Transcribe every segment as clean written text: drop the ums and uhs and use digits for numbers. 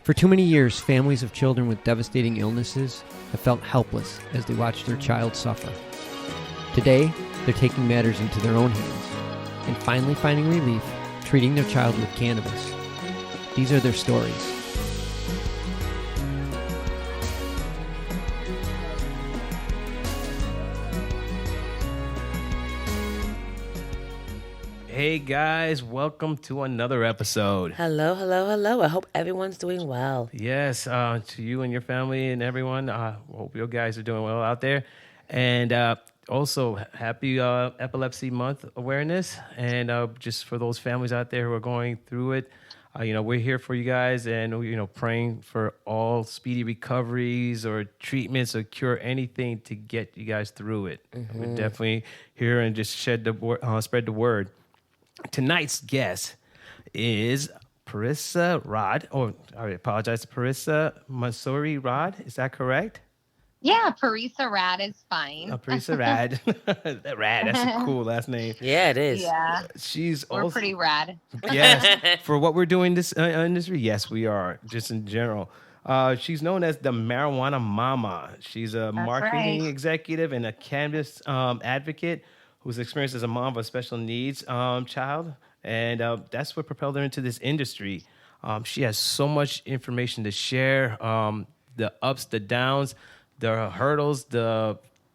For too many years, families of children with devastating illnesses have felt helpless as they watch their child suffer. Today, they're taking matters into their own hands and finally finding relief treating their child with cannabis. These are their stories. Hey guys, welcome to another episode. Hello, hello, hello. I hope everyone's doing well. Yes, to you and your family and everyone. Hope you guys are doing well out there. And also, happy Epilepsy Month awareness. And just for those families out there who are going through it, we're here for you guys and, praying for all speedy recoveries or treatments or cure anything to get you guys through it. Mm-hmm. We're definitely here and just spread the word. Tonight's guest is Parisa Rad. I apologize, Parisa Rad. Is that correct? Yeah, Parisa Rad is fine. Parisa Rad. Rad, that's a cool last name. Yeah, it is. Yeah. We're pretty rad. Yes. For what we're doing this industry, yes, we are, just in general. She's known as the Marijuana Momma. She's a marketing executive and a cannabis advocate who's experienced as a mom of a special needs child. And that's what propelled her into this industry. She has so much information to share, the ups, the downs, the hurdles,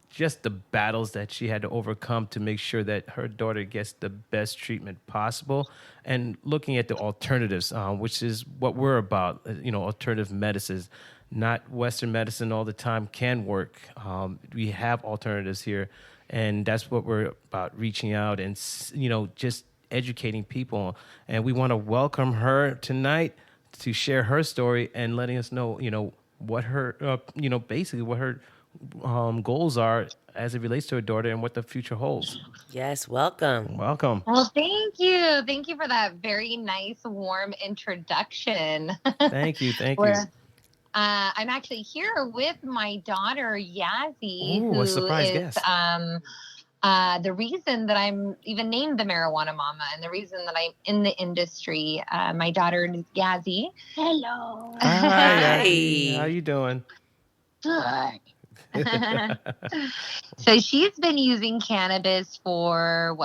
just the battles that she had to overcome to make sure that her daughter gets the best treatment possible. And looking at the alternatives, which is what we're about, alternative medicines. Not Western medicine all the time can work. We have alternatives here. And that's what we're about, reaching out and, just educating people. And we want to welcome her tonight to share her story and letting us know, what her, basically what her goals are as it relates to her daughter and what the future holds. Yes, welcome. Welcome. Well, thank you. Thank you for that very nice, warm introduction. Thank you. I'm actually here with my daughter, Yazzy, who is guest. The reason that I'm even named the Marijuana Momma and the reason that I'm in the industry. My daughter is Yazzy. Hello. Hi. Yazzy. How you doing? Good. So she's been using cannabis for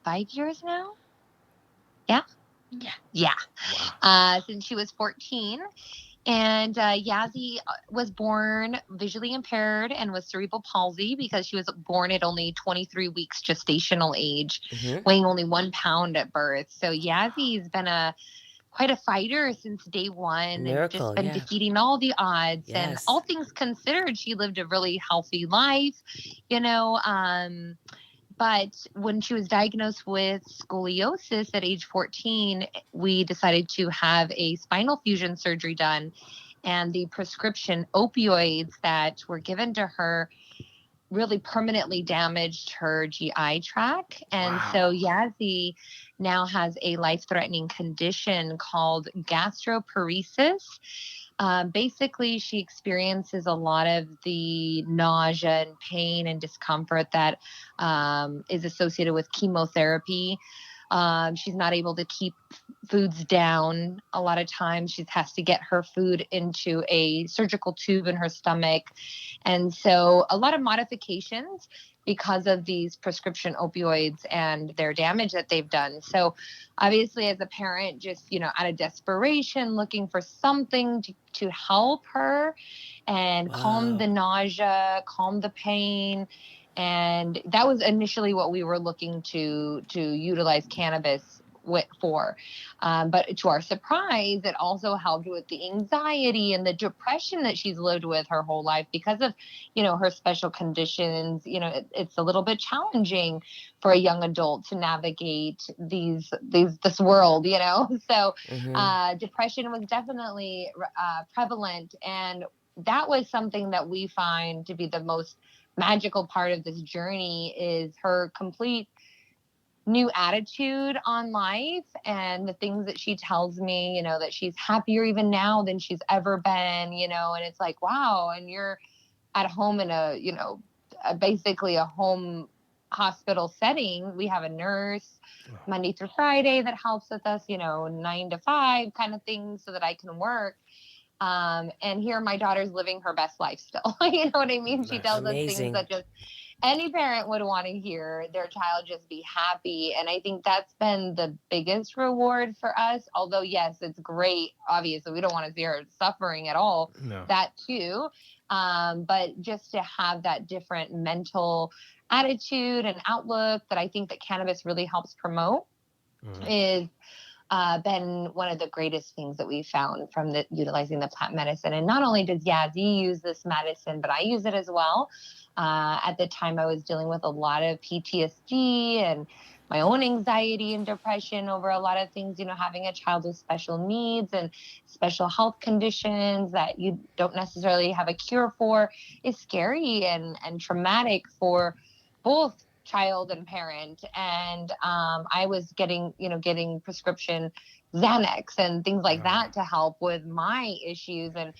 5 years now? Yeah. Wow. Since she was 14. And Yazzy was born visually impaired and with cerebral palsy because she was born at only 23 weeks gestational age, weighing only 1 pound at birth. So Yazzy's been quite a fighter since day one. Miracle, and just been defeating all the odds. Yes. And all things considered, she lived a really healthy life, But when she was diagnosed with scoliosis at age 14, we decided to have a spinal fusion surgery done. And the prescription opioids that were given to her really permanently damaged her GI tract. And so Yazzy now has a life-threatening condition called gastroparesis. Basically, she experiences a lot of the nausea and pain and discomfort that is associated with chemotherapy. She's not able to keep foods down. A lot of times she has to get her food into a surgical tube in her stomach. And so a lot of modifications because of these prescription opioids and their damage that they've done. So obviously as a parent, just, out of desperation, looking for something to help her and calm the nausea, calm the pain. And that was initially what we were looking to utilize cannabis for. But to our surprise, it also helped with the anxiety and the depression that she's lived with her whole life because of, her special conditions. It's a little bit challenging for a young adult to navigate this world, So depression was definitely prevalent. And that was something that we find to be the most magical part of this journey is her complete new attitude on life and the things that she tells me, that she's happier even now than she's ever been, and it's like, wow. And you're at home in basically a home hospital setting. We have a nurse Monday through Friday that helps with us, 9 to 5 kind of thing so that I can work. And here my daughter's living her best life still. You know what I mean? She tells us things that just any parent would want to hear their child just be happy. And I think that's been the biggest reward for us. Although, yes, it's great. Obviously, we don't want to see her suffering at all. No. That too. But just to have that different mental attitude and outlook that I think that cannabis really helps promote is been one of the greatest things that we found from utilizing the plant medicine. And not only does Yazzy use this medicine, but I use it as well. At the time, I was dealing with a lot of PTSD and my own anxiety and depression over a lot of things, having a child with special needs and special health conditions that you don't necessarily have a cure for is scary and traumatic for both child and parent. And I was getting prescription Xanax and things like that to help with my issues. And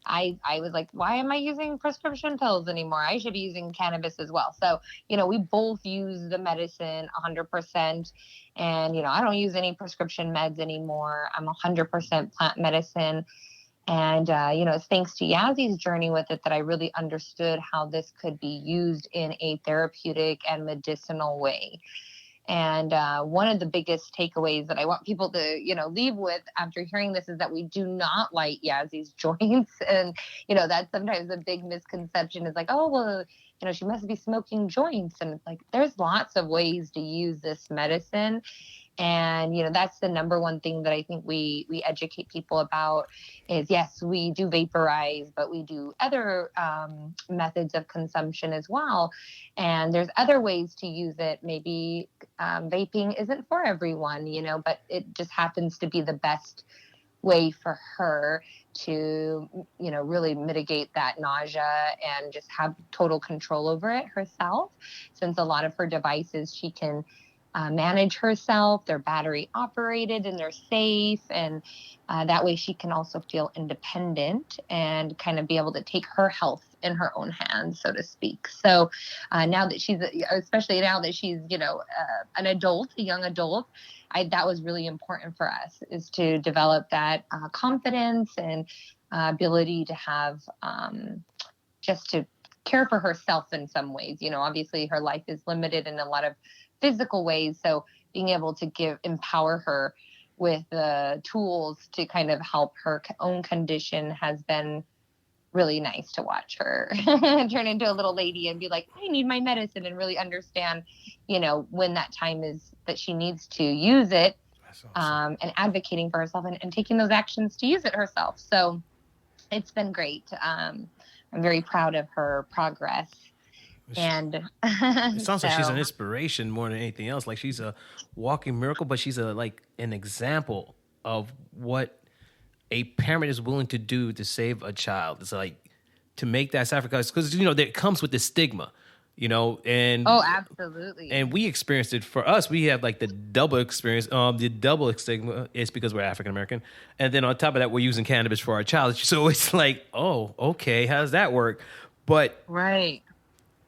I was like, why am I using prescription pills anymore? I should be using cannabis as well. So, we both use the medicine 100%. And, I don't use any prescription meds anymore. I'm 100% plant medicine. And, it's thanks to Yazzy's journey with it that I really understood how this could be used in a therapeutic and medicinal way. And one of the biggest takeaways that I want people to, leave with after hearing this is that we do not light Yazzy's joints. And, that's sometimes a big misconception is like, oh, well, she must be smoking joints. And it's like, there's lots of ways to use this medicine. And, that's the number one thing that I think we educate people about is, yes, we do vaporize, but we do other methods of consumption as well. And there's other ways to use it. Maybe vaping isn't for everyone, but it just happens to be the best way for her to, really mitigate that nausea and just have total control over it herself. Since a lot of her devices, she can manage herself, they're battery operated and they're safe. And that way she can also feel independent and kind of be able to take her health in her own hands, so to speak. So now that especially now that she's, an adult, a young adult, that was really important for us, is to develop that confidence and ability to have just to care for herself in some ways. Obviously her life is limited in a lot of physical ways. So being able to empower her with the tools to kind of help her own condition has been really nice to watch her turn into a little lady and be like, I need my medicine, and really understand, when that time is that she needs to use it. That's awesome. And advocating for herself and taking those actions to use it herself. So it's been great. I'm very proud of her progress. And it sounds like she's an inspiration more than anything else. Like, she's a walking miracle, but she's an example of what a parent is willing to do to save a child. It's like to make that sacrifice, because that comes with the stigma, and oh, absolutely. And we experienced it. For us, we have like the double experience. The double stigma is because we're African American, and then on top of that, we're using cannabis for our child. So it's like, oh, okay, how does that work? But right.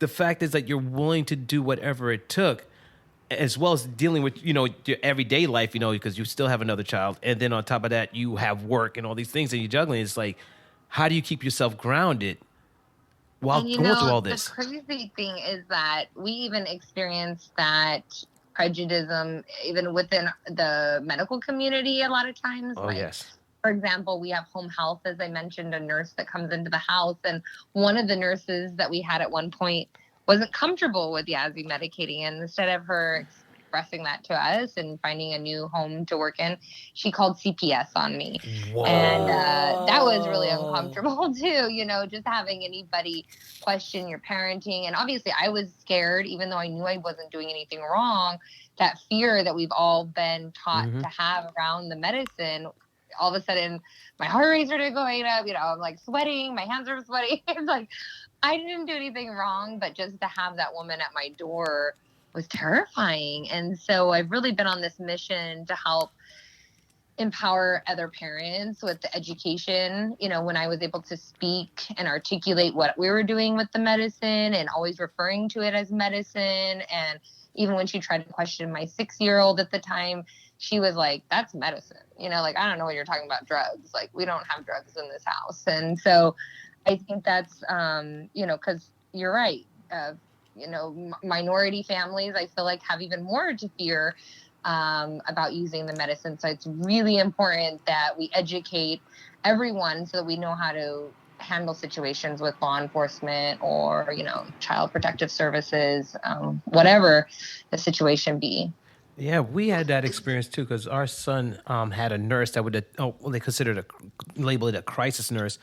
The fact is that you're willing to do whatever it took, as well as dealing with, your everyday life, because you still have another child. And then on top of that, you have work and all these things that you're juggling. It's like, how do you keep yourself grounded while going through all this? The crazy thing is that we even experienced that prejudice even within the medical community a lot of times. Oh, yes. For example, we have home health, as I mentioned, a nurse that comes into the house. And one of the nurses that we had at one point wasn't comfortable with Yazzy medicating. And instead of her expressing that to us and finding a new home to work in, she called CPS on me. Whoa. And that was really uncomfortable too, just having anybody question your parenting. And obviously I was scared, even though I knew I wasn't doing anything wrong. That fear that we've all been taught to have around the medicine, all of a sudden my heart rate started going up, I'm like sweating, my hands are sweaty. It's like, I didn't do anything wrong, but just to have that woman at my door was terrifying. And so I've really been on this mission to help empower other parents with the education. When I was able to speak and articulate what we were doing with the medicine and always referring to it as medicine. And even when she tried to question my 6-year-old at the time, she was like, that's medicine. Like, I don't know what you're talking about, drugs. Like, we don't have drugs in this house. And so I think that's, because you're right. Minority families, I feel like, have even more to fear about using the medicine. So it's really important that we educate everyone so that we know how to handle situations with law enforcement or, child protective services, whatever the situation be. Yeah, we had that experience too, because our son had a nurse that they considered labeled it a crisis nurse,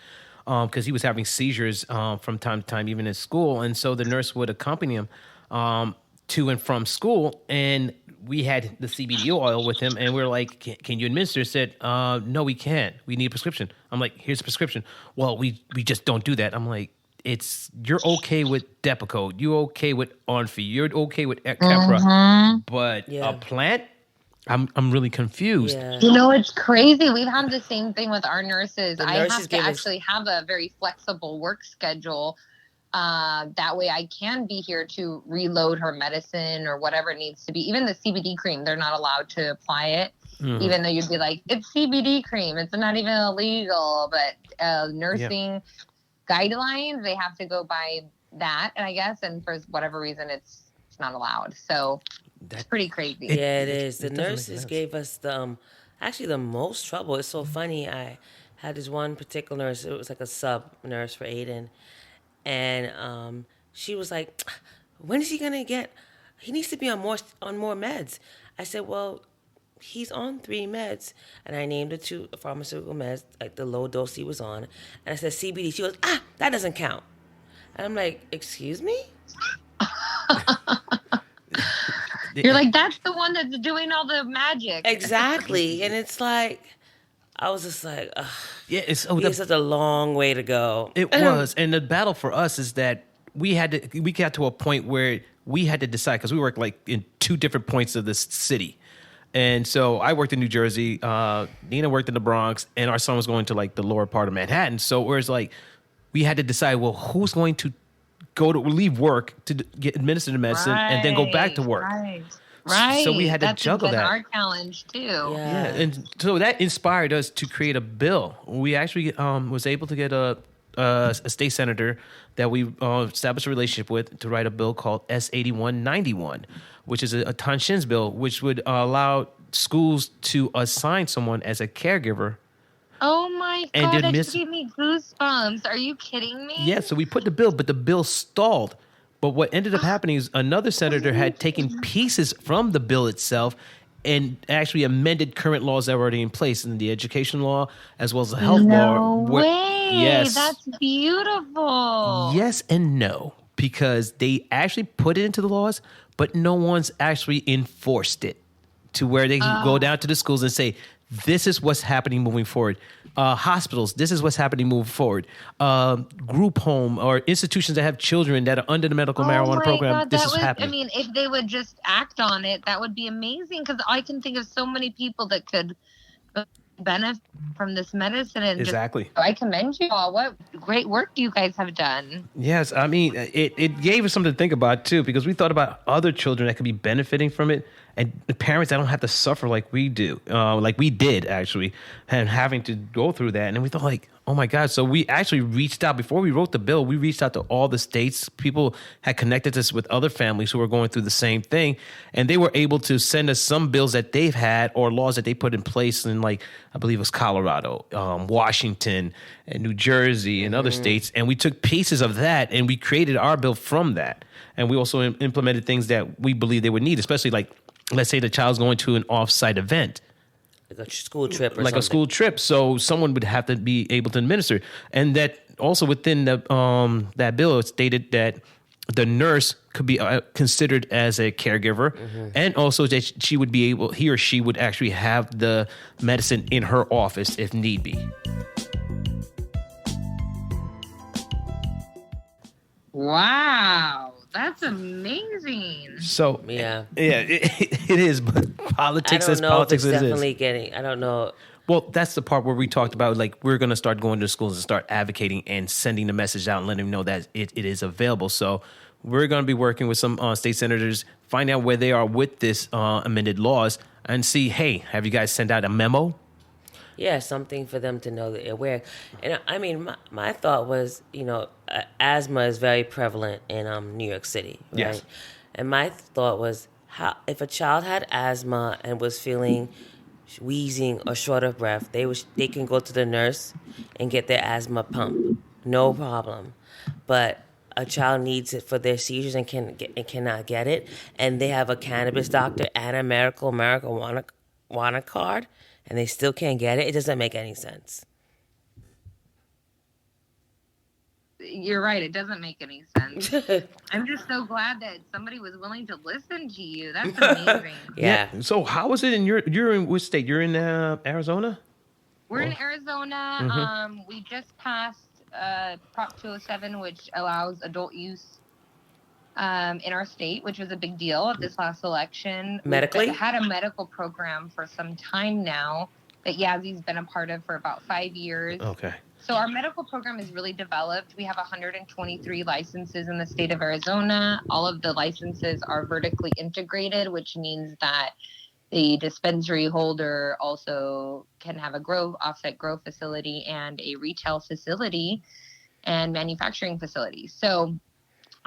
because he was having seizures from time to time, even in school. And so the nurse would accompany him to and from school. And we had the CBD oil with him, and we were like, can you administer? He said, no, we can't. We need a prescription. I'm like, here's a prescription. Well, we just don't do that. I'm like, you're okay with Depakote, you're okay with Onfi, you're okay with Keppra, but a plant, I'm really confused. Yeah. It's crazy. We've had the same thing with our nurses. I have to actually have a very flexible work schedule. That way I can be here to reload her medicine or whatever it needs to be. Even the CBD cream, they're not allowed to apply it, even though you'd be like, it's CBD cream. It's not even illegal, but nursing guidelines, they have to go by that, and I guess, and for whatever reason, it's not allowed. So it's pretty crazy. Yeah, it is. The nurses gave us the most trouble. It's so funny. I had this one particular nurse. It was like a sub nurse for Aiden, and she was like, "When is he gonna get? He needs to be on more meds." I said, "Well, he's on 3 meds," and I named the 2 pharmaceutical meds, like the low dose he was on. And I said CBD. She goes, that doesn't count. And I'm like, excuse me? You're like, that's the one that's doing all the magic. Exactly. And it's like, I was just like, ugh. Yeah, it's such a long way to go. It was. And the battle for us is that we got to a point where we had to decide, because we worked like in 2 different points of this city. And so I worked in New Jersey, Nina worked in the Bronx, and our son was going to like the lower part of Manhattan. So it was like, we had to decide, well, who's going to leave work to get administered the medicine and then go back to work. Right. So we had to juggle that. That's our challenge too. Yeah. And so that inspired us to create a bill. We actually was able to get a state senator that we established a relationship with to write a bill called S8191, which is a Tanshin's bill, which would allow schools to assign someone as a caregiver. Oh my God, that just gave me goosebumps. Are you kidding me? Yeah, so we put the bill, but the bill stalled. But what ended up happening is another senator had taken pieces from the bill itself and actually amended current laws that were already in place in the education law as well as the health law. No way. Yes. That's beautiful. Yes and no, because they actually put it into the laws, but no one's actually enforced it to where they can go down to the schools and say, this is what's happening moving forward. Hospitals, this is what's happening moving forward. Group home or institutions that have children that are under the medical marijuana program, God, this is happening. I mean, if they would just act on it, that would be amazing, because I can think of so many people that could benefit from this medicine. And exactly. I commend you all. What great work you guys have done. Yes, I mean, it gave us something to think about, too, because we thought about other children that could be benefiting from it. And the parents that don't have to suffer like we do, like we did, actually, and having to go through that. And then we thought, like, oh, my God. So we actually reached out. Before we wrote the bill, we reached out to all the states. People had connected us with other families who were going through the same thing. And they were able to send us some bills that they've had or laws that they put in place in, like, I believe it was Colorado, Washington, and New Jersey, and other states. And we took pieces of that, and we created our bill from that. And we also implemented things that we believe they would need, especially, like, let's say the child's going to an off-site event. Like a school trip or like something. A school trip. So someone would have to be able to administer. And that also within the that bill, it stated that the nurse could be considered as a caregiver, and also that he or she would actually have the medicine in her office if need be. Wow. That's amazing. So yeah, it is. But politics is politics. I don't know. Well, that's the part where we talked about, like, we're going to start going to schools and start advocating and sending the message out and letting them know that it is available. So we're going to be working with some state senators, find out where they are with this amended laws. and see, hey, have you guys sent out a memo? Yeah, something for them to know that they're aware. And I mean, my thought was, asthma is very prevalent in New York City, right? Yes. And my thought was, how if a child had asthma and was feeling wheezing or short of breath, they can go to the nurse and get their asthma pump, no problem. But a child needs it for their seizures and cannot get it, and they have a cannabis doctor and a marijuana card, and they still can't get it. It doesn't make any sense. You're right. It doesn't make any sense. I'm just so glad that somebody was willing to listen to you. That's amazing. Yeah. So how was it in you're in which state? You're in Arizona? We're in Arizona. Mm-hmm. We just passed Prop 207, which allows adult use in our state, which was a big deal at this last election. Medically? We've had a medical program for some time now that Yazzy's been a part of for about 5 years. Okay. So our medical program is really developed. We have 123 licenses in the state of Arizona. All of the licenses are vertically integrated, which means that the dispensary holder also can have a offset grow facility and a retail facility and manufacturing facility. So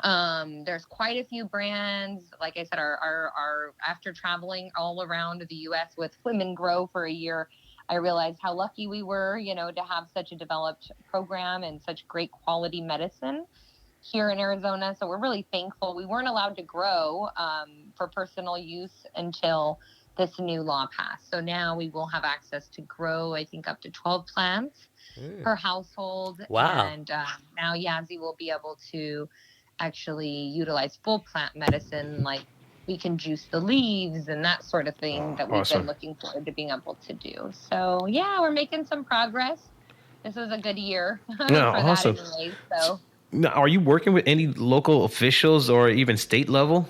there's quite a few brands. Like I said, our after traveling all around the U.S. with Women Grow for a year, I realized how lucky we were, to have such a developed program and such great quality medicine here in Arizona. So we're really thankful. We weren't allowed to grow for personal use until this new law passed. So now we will have access to grow, I think, up to 12 plants per household. Wow. And now Yazzy will be able to actually utilize full plant medicine, like we can juice the leaves and that sort of thing that we've been looking forward to being able to do. So yeah, we're making some progress. This was a good year for that anyway. So now, are you working with any local officials or even state level?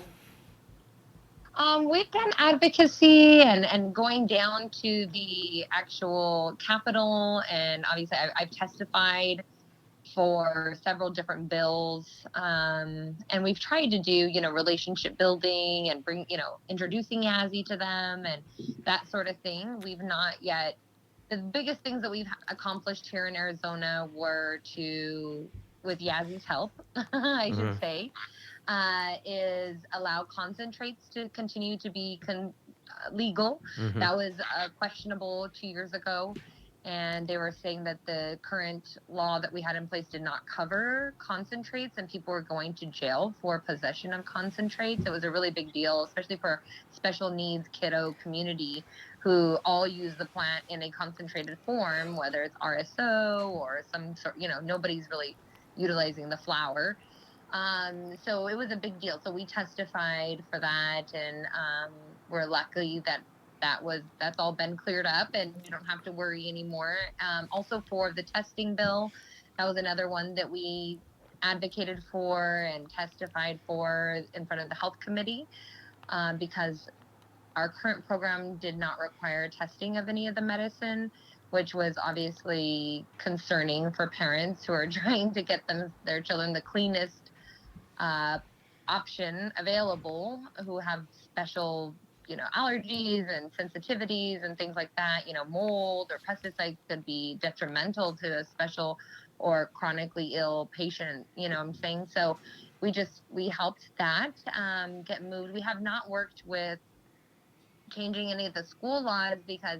We've done advocacy and going down to the actual Capitol, and obviously I've testified for several different bills, and we've tried to do relationship building and bring introducing Yazzy to them and that sort of thing. We've not yet. The biggest things that we've accomplished here in Arizona were with Yazzy's help, I should say, is allow concentrates to continue to be legal. That was questionable 2 years ago. And they were saying that the current law that we had in place did not cover concentrates, and people were going to jail for possession of concentrates. It was a really big deal, especially for special needs kiddo community who all use the plant in a concentrated form, whether it's RSO or some sort, nobody's really utilizing the flower. So it was a big deal. So we testified for that, and we're lucky that that's all been cleared up and you don't have to worry anymore. Also for the testing bill, that was another one that we advocated for and testified for in front of the health committee, because our current program did not require testing of any of the medicine, which was obviously concerning for parents who are trying to get their children the cleanest option available, who have special allergies and sensitivities and things like that. Mold or pesticides could be detrimental to a special or chronically ill patient, what I'm saying? So we helped that get moved. We have not worked with changing any of the school laws because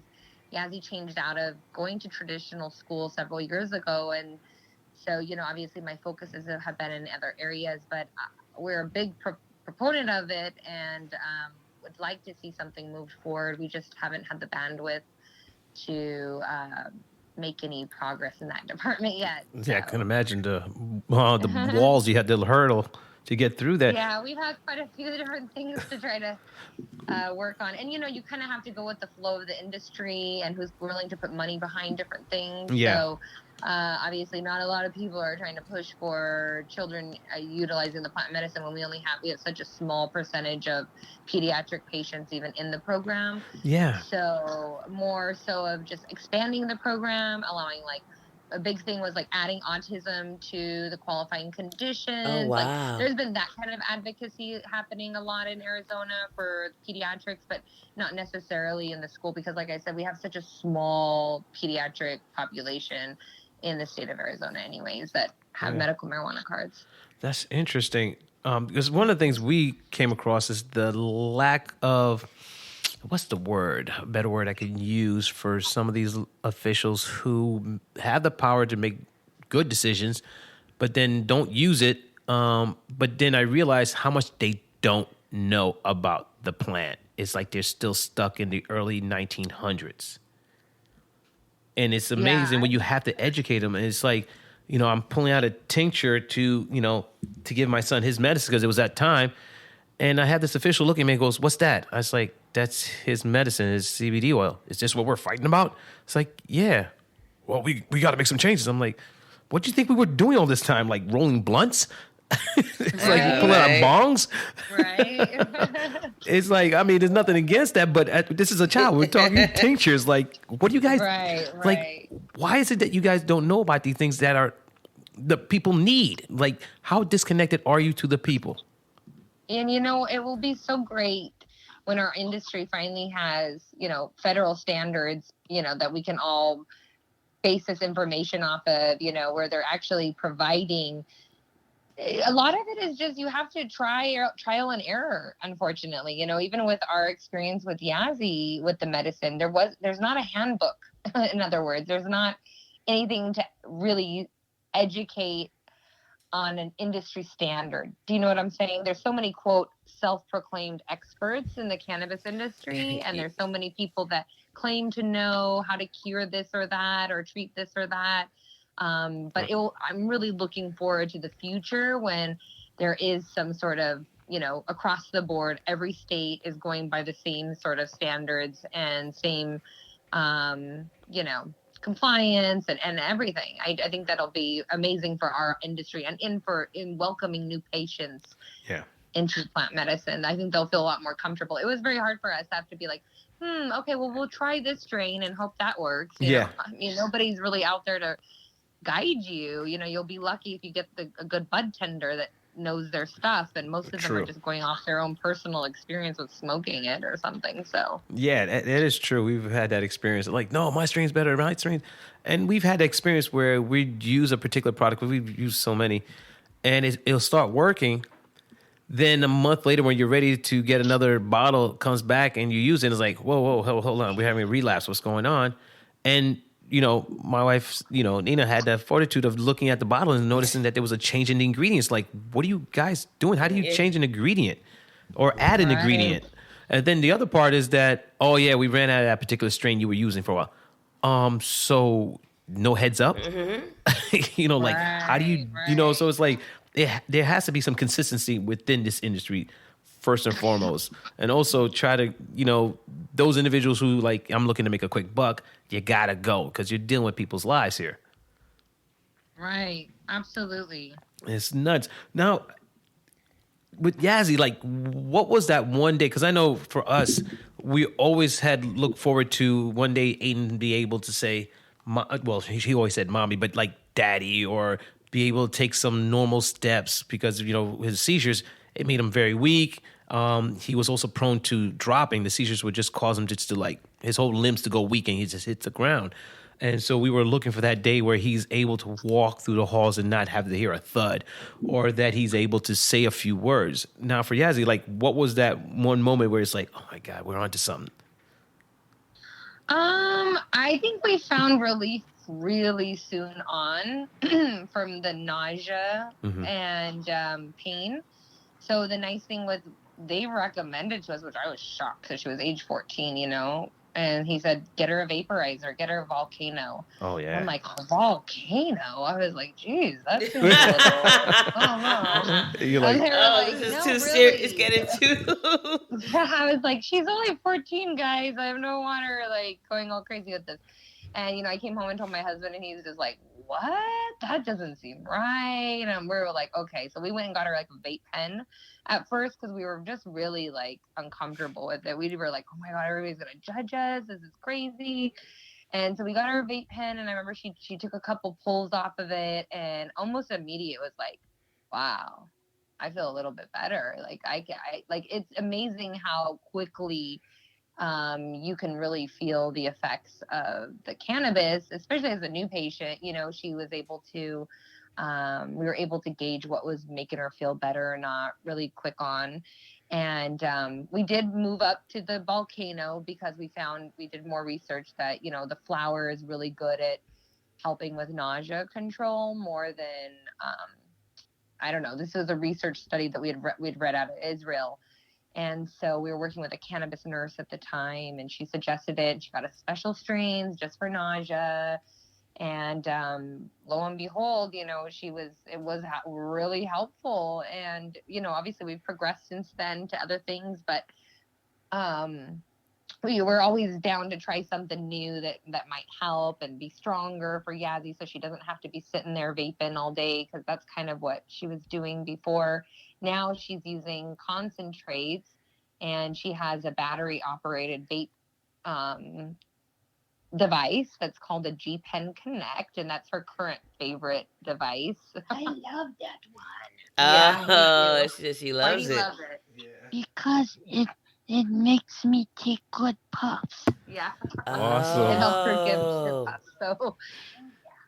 Yazzy changed out of going to traditional school several years ago. And so, obviously my focuses have been in other areas, but we're a big proponent of it, and would like to see something moved forward. We just haven't had the bandwidth to make any progress in that department yet. Yeah, I can imagine the walls you had to hurdle to get through that. Yeah, we've had quite a few different things to try to work on. And, you kind of have to go with the flow of the industry and who's willing to put money behind different things. Yeah. So obviously not a lot of people are trying to push for children utilizing the plant medicine when we have such a small percentage of pediatric patients even in the program. Yeah. So more so of just expanding the program, allowing a big thing was like adding autism to the qualifying conditions. Oh, Like wow. there's been that kind of advocacy happening a lot in Arizona for pediatrics, but not necessarily in the school because, like I said, we have such a small pediatric population in the state of Arizona anyways that have medical marijuana cards. That's interesting. Because one of the things we came across is the lack of, what's the word? A better word I could use for some of these officials who have the power to make good decisions, but then don't use it. But then I realized how much they don't know about the plant. It's like they're still stuck in the early 1900s. And it's amazing when you have to educate them. And it's like, I'm pulling out a tincture to give my son his medicine because it was that time. And I had this official looking at me and goes, "What's that?" I was like, "That's his medicine, his CBD oil. Is this what we're fighting about?" It's like, "Yeah." Well, we got to make some changes. I'm like, "What do you think we were doing all this time? Like rolling blunts?" It's like pulling out bongs. Right. It's like, I mean, there's nothing against that, but this is a child. We're talking tinctures. Like, what do you guys, like, why is it that you guys don't know about these things that are the people need? Like, how disconnected are you to the people? And, it will be so great when our industry finally has, federal standards, that we can all base this information off of, where they're actually providing. A lot of it is just you have to trial and error, unfortunately. Even with our experience with Yazzy, with the medicine, there's not a handbook. In other words, there's not anything to really educate on an industry standard. Do you know what I'm saying? There's so many, quote, self-proclaimed experts in the cannabis industry, and there's so many people that claim to know how to cure this or that or treat this or that. But I'm really looking forward to the future when there is some sort of, across the board, every state is going by the same sort of standards and same, compliance and everything. I think that'll be amazing for our industry and in welcoming new patients into plant medicine. I think they'll feel a lot more comfortable. It was very hard for us to have to be like, okay, well, we'll try this strain and hope that works. You know? I mean, nobody's really out there to guide you. You'll be lucky if you get a good bud tender that knows their stuff, and most of them are just going off their own personal experience with smoking it or something. So that is true. We've had that experience. Like, no, my strain's better, my strain. And we've had the experience where we use a particular product, we've used so many, and it'll start working. Then a month later, when you're ready to get another bottle, it comes back and you use it. It's like, whoa, hold on. We're having a relapse. What's going on? And my wife, Nina had the fortitude of looking at the bottle and noticing that there was a change in the ingredients. Like, what are you guys doing? How do you change an ingredient or add an ingredient? And then the other part is that, we ran out of that particular strain you were using for a while. So no heads up, like, how do you, so it's like, there has to be some consistency within this industry, first and foremost, and also try to, those individuals who like, I'm looking to make a quick buck, you gotta go because you're dealing with people's lives here. Right. Absolutely. It's nuts. Now, with Yazzy, like, what was that one day? Because I know for us, we always had looked forward to one day Aiden be able to say, he always said mommy, but like daddy, or be able to take some normal steps because, his seizures, it made him very weak. He was also prone to dropping. The seizures would just cause him just to like his whole limbs to go weak and he just hits the ground. And so we were looking for that day where he's able to walk through the halls and not have to hear a thud, or that he's able to say a few words. Now for Yazzy, like, what was that one moment where it's like, oh my God, we're onto something? I think we found relief really soon on from the nausea and pain. So the nice thing was they recommended to us, which I was shocked because she was age 14, and he said, get her a vaporizer, get her a volcano. Oh, yeah. I'm like, a volcano? I was like, geez, that seems a little, I don't know. You're like, this is too serious. It's getting too... Yeah, I was like, she's only 14, guys. I have no want her, like, going all crazy with this. And, I came home and told my husband, and he's just like, what? That doesn't seem right. And we were like, okay. So we went and got her, like, a vape pen at first because we were just really, like, uncomfortable with it. We were like, oh, my God, everybody's going to judge us. This is crazy. And so we got her a vape pen, and I remember she took a couple pulls off of it, and almost immediate was like, wow, I feel a little bit better. Like I like, it's amazing how quickly you can really feel the effects of the cannabis, especially as a new patient. You know, she was able to, we were able to gauge what was making her feel better or not really quick on. And we did move up to the volcano because we did more research that, you know, the flower is really good at helping with nausea control more than, I don't know, this was a research study that we'd read out of Israel. And so we were working with a cannabis nurse at the time, and she suggested it. She got us special strains just for nausea. And lo and behold, you know, it was really helpful. And, you know, obviously we've progressed since then to other things, but we were always down to try something new that might help and be stronger for Yazzy, so she doesn't have to be sitting there vaping all day, because that's kind of what she was doing before. Now she's using concentrates, and she has a battery operated vape device that's called a G Pen Connect, and that's her current favorite device. I love that one. Oh, she Why do loves you it. love it? Yeah. Because it makes me take good puffs. Yeah. Awesome. It helps her give Oh. puffs. So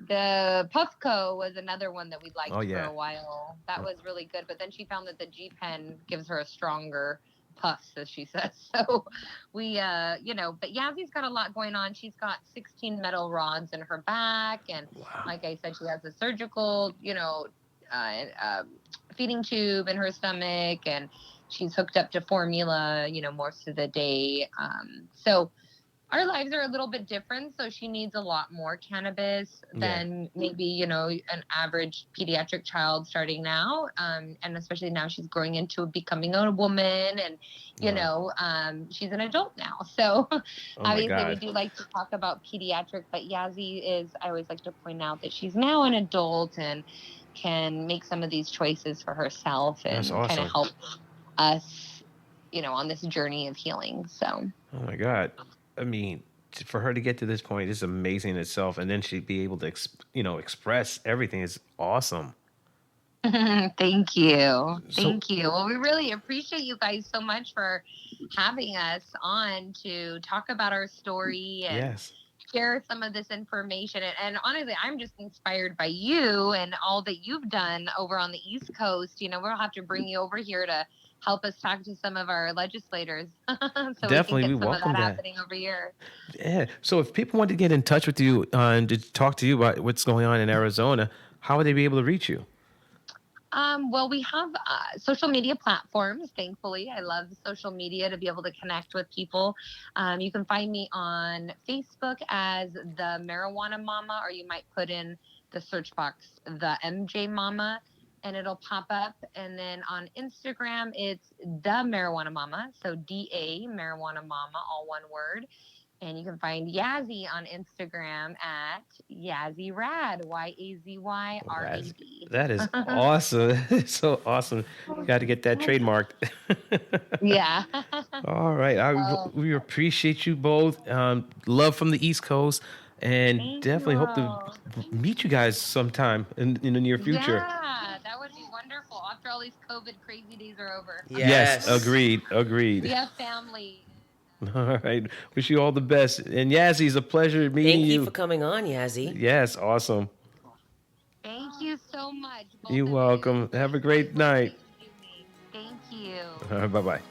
the Puffco was another one that we liked Oh, yeah. for a while. That was really good, but then she found that the G Pen gives her a stronger puffs, as she says. So we, you know, but Yazzy's got a lot going on. She's got 16 metal rods in her back, and like I said, she has a surgical, you know, feeding tube in her stomach, and she's hooked up to formula, you know, most of the day. So our lives are a little bit different. So she needs a lot more cannabis than maybe, you know, an average pediatric child starting now. And especially now she's growing into becoming a woman, and, you know, she's an adult now. So obviously we do like to talk about pediatric, but Yazzy I always like to point out that she's now an adult and can make some of these choices for herself and kind of help us, you know, on this journey of healing. So, oh my God. I mean, for her to get to this point is amazing in itself, and then she'd be able to, you know, express everything is awesome. Thank you. Thank you. Well, we really appreciate you guys so much for having us on to talk about our story and share some of this information. And honestly, I'm just inspired by you and all that you've done over on the East Coast. You know, we'll have to bring you over here to help us talk to some of our legislators. So definitely, we can get we welcome some of that that happening over here. Yeah. So if people want to get in touch with you and to talk to you about what's going on in Arizona, how would they be able to reach you? Well, we have social media platforms, thankfully. I love social media to be able to connect with people. You can find me on Facebook as the Marijuana Momma, or you might put in the search box, the MJ Momma, and it'll pop up. And then on Instagram, it's the Marijuana Momma. So DA, Marijuana Momma, all one word. And you can find Yazzy on Instagram at Yazzy Rad, YAZYRAD. That is awesome. It's so awesome. You got to get that trademarked. Yeah. All right. We appreciate you both. Love from the East Coast. And definitely hope to meet you guys sometime in the near future. Yeah, that would be wonderful after all these COVID crazy days are over. Yes, agreed. We have family. All right. Wish you all the best. And Yazzy, it's a pleasure meeting you. Thank you for coming on, Yazzy. Yes, awesome. Thank you so much. You're welcome. Have a great night. Thank you. Bye-bye.